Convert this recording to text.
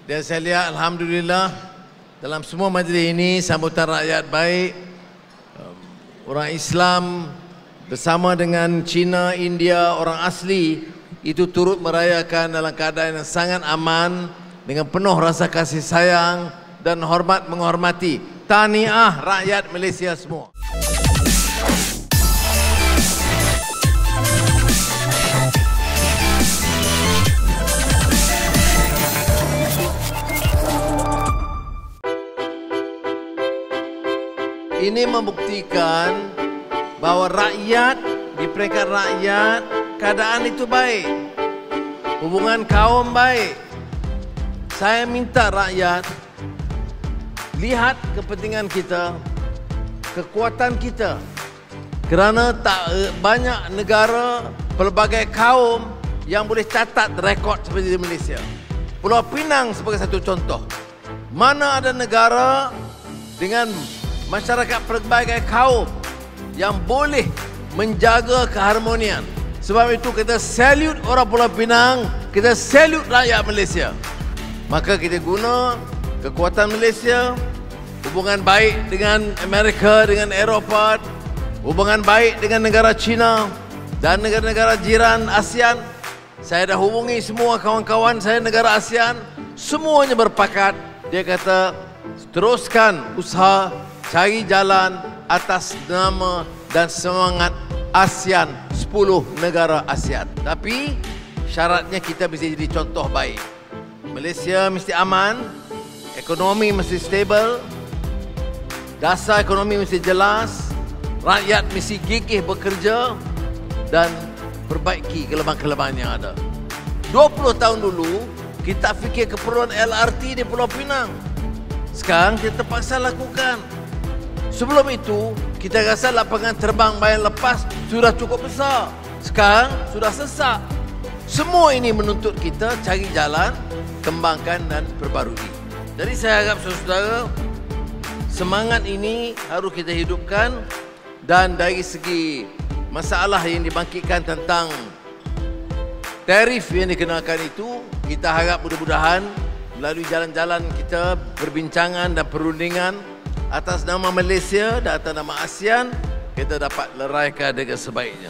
Dan saya lihat Alhamdulillah dalam semua majlis ini sambutan rakyat baik. Orang Islam bersama dengan Cina, India, orang asli itu turut merayakan dalam keadaan yang sangat aman dengan penuh rasa kasih sayang dan hormat menghormati. Tahniah rakyat Malaysia semua. Ini membuktikan bahawa rakyat, di peringkat rakyat, keadaan itu baik. Hubungan kaum baik. Saya minta rakyat lihat kepentingan kita, kekuatan kita. Kerana tak banyak negara, pelbagai kaum yang boleh catat rekod seperti di Malaysia. Pulau Pinang sebagai satu contoh. Mana ada negara dengan masyarakat pelbagai kaum yang boleh menjaga keharmonian. Sebab itu kita salute orang Pulau Pinang, kita salute rakyat Malaysia. Maka kita guna kekuatan Malaysia, hubungan baik dengan Amerika, dengan Eropah, hubungan baik dengan negara China dan negara-negara jiran ASEAN. Saya dah hubungi semua kawan-kawan saya negara ASEAN, semuanya berpakat. Dia kata teruskan usaha, cari jalan atas nama dan semangat ASEAN, 10 negara ASEAN. Tapi syaratnya kita mesti jadi contoh baik. Malaysia mesti aman, ekonomi mesti stabil, dasar ekonomi mesti jelas, rakyat mesti gigih bekerja dan perbaiki kelemahan-kelemahan yang ada. 20 tahun dulu kita fikir keperluan LRT di Pulau Pinang. Sekarang kita terpaksa lakukan. Sebelum itu, kita rasa lapangan terbang bayan lepas sudah cukup besar. Sekarang sudah sesak. Semua ini menuntut kita cari jalan, kembangkan dan perbarui. Jadi saya harap saudara-saudara, semangat ini harus kita hidupkan. Dan dari segi masalah yang dibangkitkan tentang tarif yang dikenakan itu, kita harap mudah-mudahan melalui jalan-jalan kita, perbincangan dan perundingan atas nama Malaysia dan atas nama ASEAN, kita dapat leraikan dengan sebaiknya.